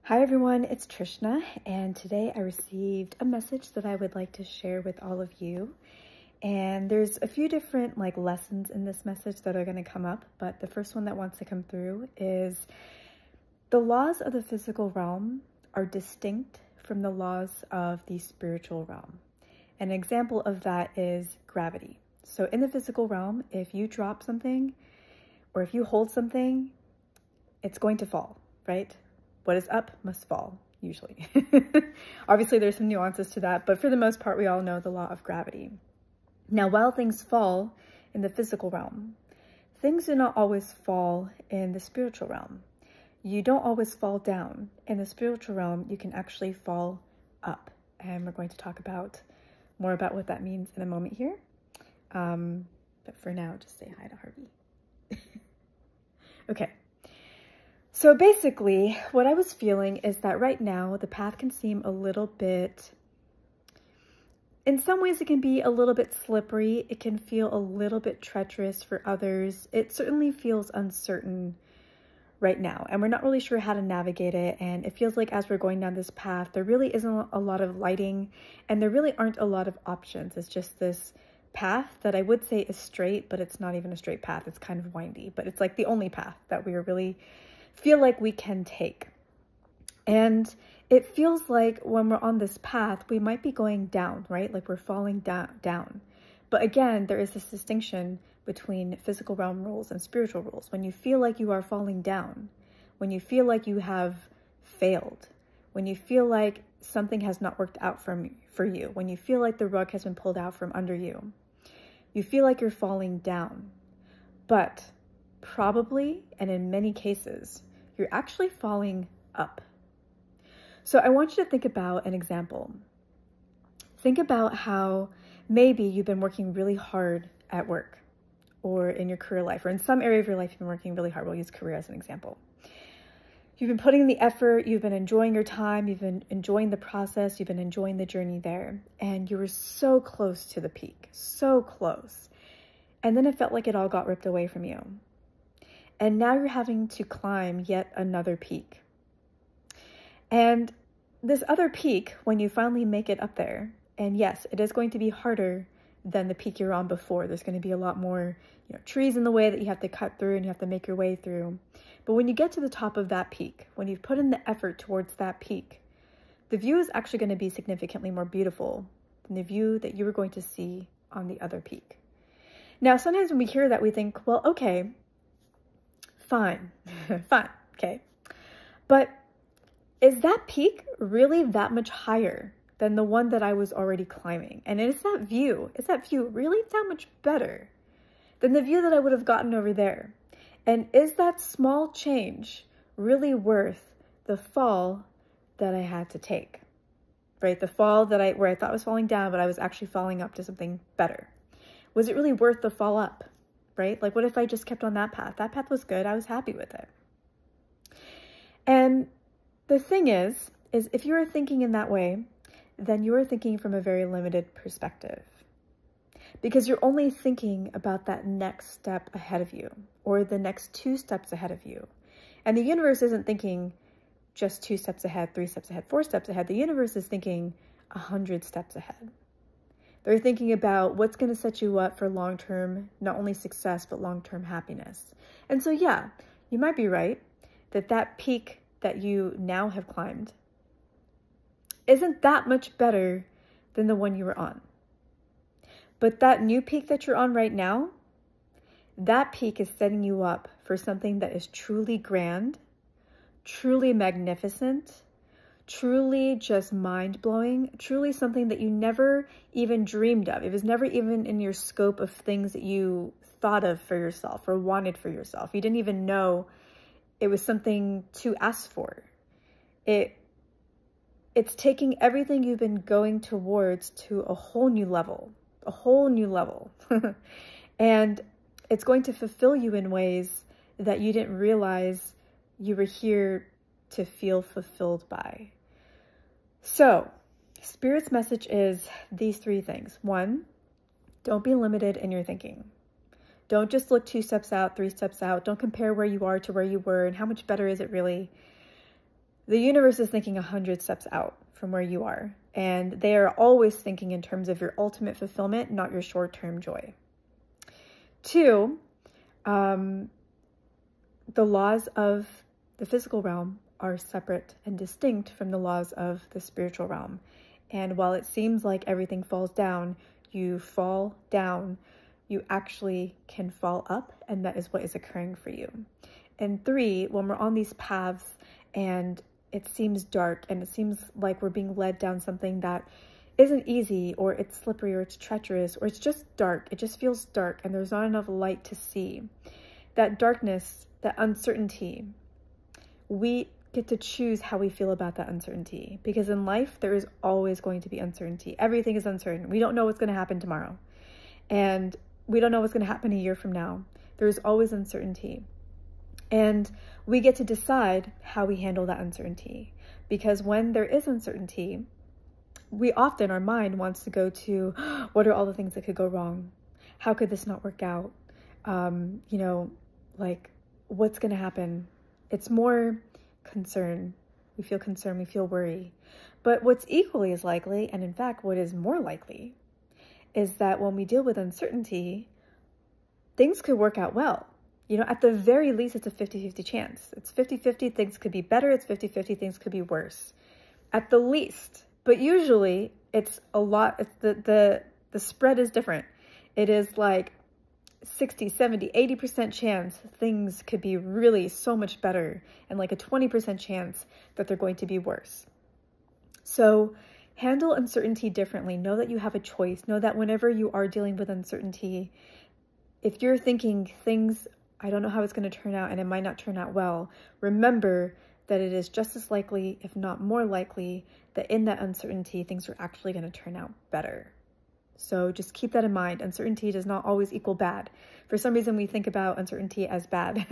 Hi everyone, it's Trishna, and today I received a message that I would like to share with all of you. And there's a few different lessons in this message that are going to come up, but the first one that wants to come through is the laws of the physical realm are distinct from the laws of the spiritual realm. An example of that is gravity. So in the physical realm, if you drop something or if you hold something, it's going to fall, right? What is up must fall, usually. Obviously, there's some nuances to that, but for the most part, we all know the law of gravity. Now, while things fall in the physical realm, things do not always fall in the spiritual realm. You don't always fall down. In the spiritual realm, you can actually fall up. And we're going to talk more about what that means in a moment here. But for now, just say hi to Harvey. Okay. So basically, what I was feeling is that right now, the path can seem a little bit, in some ways it can be a little bit slippery. It can feel a little bit treacherous for others. It certainly feels uncertain right now, and we're not really sure how to navigate it. And it feels like as we're going down this path, there really isn't a lot of lighting, and there really aren't a lot of options. It's just this path that I would say is straight, but it's not even a straight path. It's kind of windy, but it's like the only path that we are really feel like we can take. And it feels like when we're on this path, we might be going down, right? Like we're falling down. But again, there is this distinction between physical realm rules and spiritual rules. When you feel like you are falling down, when you feel like you have failed, when you feel like something has not worked out for you, when you feel like the rug has been pulled out from under you, you feel like you're falling down. But probably, and in many cases, you're actually falling up. So I want you to think about an example. Think about how maybe you've been working really hard at work or in your career life, or in some area of your life you've been working really hard. We'll use career as an example. You've been putting in the effort, you've been enjoying your time, you've been enjoying the process, you've been enjoying the journey there, and you were so close to the peak, so close. And then it felt like it all got ripped away from you. And now you're having to climb yet another peak. And this other peak, when you finally make it up there, and yes, it is going to be harder than the peak you're on before. There's going to be a lot more, trees in the way that you have to cut through and you have to make your way through. But when you get to the top of that peak, when you've put in the effort towards that peak, the view is actually going to be significantly more beautiful than the view that you were going to see on the other peak. Now, sometimes when we hear that, we think, well, okay, fine, okay. But is that peak really that much higher than the one that I was already climbing? And is that view really that much better than the view that I would have gotten over there? And is that small change really worth the fall that I had to take, right? The fall where I thought I was falling down, but I was actually falling up to something better. Was it really worth the fall up? Right? Like, what if I just kept on that path? That path was good. I was happy with it. And the thing is if you are thinking in that way, then you are thinking from a very limited perspective, because you're only thinking about that next step ahead of you or the next 2 steps ahead of you. And the universe isn't thinking just 2 steps ahead, 3 steps ahead, 4 steps ahead. The universe is thinking 100 steps ahead. They're thinking about what's going to set you up for long-term, not only success, but long-term happiness. And so, yeah, you might be right that peak that you now have climbed isn't that much better than the one you were on. But that new peak that you're on right now, that peak is setting you up for something that is truly grand, truly magnificent, truly just mind-blowing, truly something that you never even dreamed of. It was never even in your scope of things that you thought of for yourself or wanted for yourself. You didn't even know it was something to ask for. It's taking everything you've been going towards to a whole new level. And it's going to fulfill you in ways that you didn't realize you were here to feel fulfilled by. So, Spirit's message is these 3 things. 1, don't be limited in your thinking. Don't just look 2 steps out, 3 steps out. Don't compare where you are to where you were and how much better is it really. the universe is thinking 100 steps out from where you are. And they are always thinking in terms of your ultimate fulfillment, not your short-term joy. 2, the laws of the physical realm are separate and distinct from the laws of the spiritual realm. And while it seems like everything falls down, you fall down, you actually can fall up, and that is what is occurring for you. And 3, when we're on these paths and it seems dark and it seems like we're being led down something that isn't easy, or it's slippery, or it's treacherous, or it's just dark, it just feels dark and there's not enough light to see. That darkness, that uncertainty, we get to choose how we feel about that uncertainty, because in life there is always going to be uncertainty. Everything is uncertain. We don't know what's going to happen tomorrow, and we don't know what's going to happen a year from now. There's always uncertainty, and we get to decide how we handle that uncertainty, because when there is uncertainty, we often, our mind wants to go to, what are all the things that could go wrong? How could this not work out? You know, like, what's going to happen? It's more concern. We feel concern, we feel worry. But what's equally as likely, and in fact, what is more likely, is that when we deal with uncertainty, things could work out well. You know, at the very least, it's a 50-50 chance. It's 50-50, things could be better. It's 50-50, things could be worse. At the least. But usually, it's a lot, it's the spread is different. It is like 60, 70, 80% chance things could be really so much better, and like a 20% chance that they're going to be worse. So handle uncertainty differently. Know that you have a choice. Know that whenever you are dealing with uncertainty, if you're thinking things, I don't know how it's going to turn out and it might not turn out well, remember that it is just as likely, if not more likely, that in that uncertainty, things are actually going to turn out better. So just keep that in mind. Uncertainty does not always equal bad. For some reason, we think about uncertainty as bad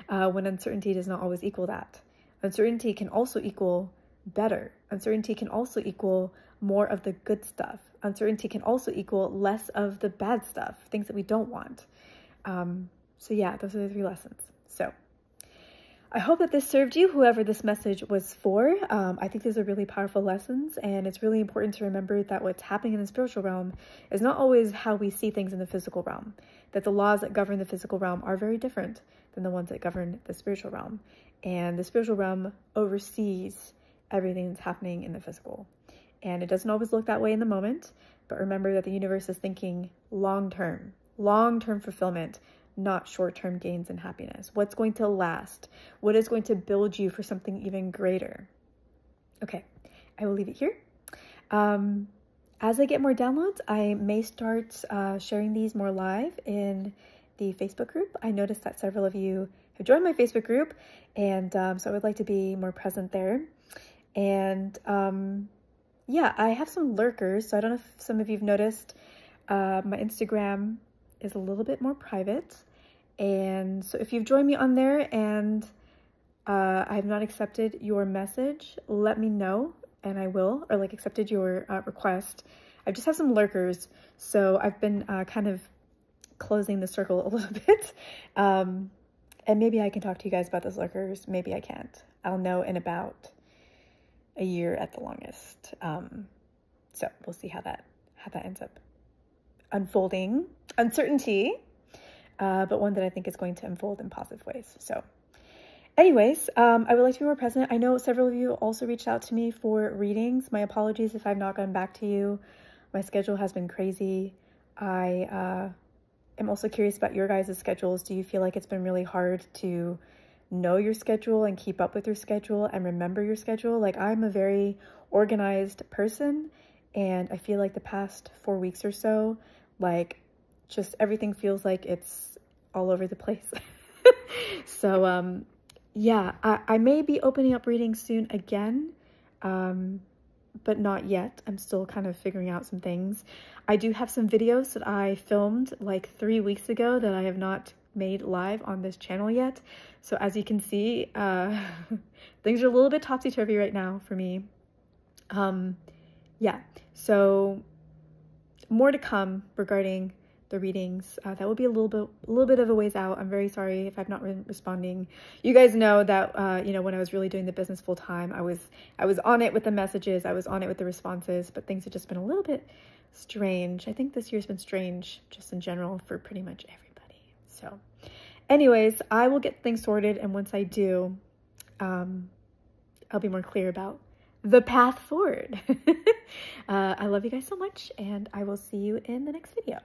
when uncertainty does not always equal that. Uncertainty can also equal better. Uncertainty can also equal more of the good stuff. Uncertainty can also equal less of the bad stuff, things that we don't want. So yeah, those are the 3 lessons. So I hope that this served you, whoever this message was for. I think these are really powerful lessons, and it's really important to remember that what's happening in the spiritual realm is not always how we see things in the physical realm, that the laws that govern the physical realm are very different than the ones that govern the spiritual realm. And the spiritual realm oversees everything that's happening in the physical. And it doesn't always look that way in the moment, but remember that the universe is thinking long-term fulfillment, not short-term gains and happiness. What's going to last? What is going to build you for something even greater? Okay, I will leave it here. As I get more downloads, I may start sharing these more live in the Facebook group. I noticed that several of you have joined my Facebook group, and so I would like to be more present there. And yeah, I have some lurkers, so I don't know if some of you've noticed, my Instagram is a little bit more private. And so if you've joined me on there and I have not accepted your message, let me know and I will, or like accepted your request. I just have some lurkers, so I've been kind of closing the circle a little bit. And maybe I can talk to you guys about those lurkers. Maybe I can't. I'll know in about a year at the longest. So we'll see how that ends up unfolding. Uncertainty. But one that I think is going to unfold in positive ways. So anyways, I would like to be more present. I know several of you also reached out to me for readings. My apologies if I've not gotten back to you. My schedule has been crazy. I am also curious about your guys' schedules. Do you feel like it's been really hard to know your schedule and keep up with your schedule and remember your schedule? Like, I'm a very organized person, and I feel like the past 4 weeks or so, like, just everything feels like it's all over the place. So yeah, I may be opening up readings soon again, but not yet. I'm still kind of figuring out some things. I do have some videos that I filmed like 3 weeks ago that I have not made live on this channel yet. So as you can see, things are a little bit topsy-turvy right now for me. Yeah, so more to come regarding the readings. That will be a little bit of a ways out. I'm very sorry if I've not been responding. You guys know that, you know, when I was really doing the business full time, I was on it with the messages, I was on it with the responses, but things have just been a little bit strange. I think this year's been strange just in general for pretty much everybody. So anyways, I will get things sorted, and once I do, I'll be more clear about the path forward. I love you guys so much, and I will see you in the next video.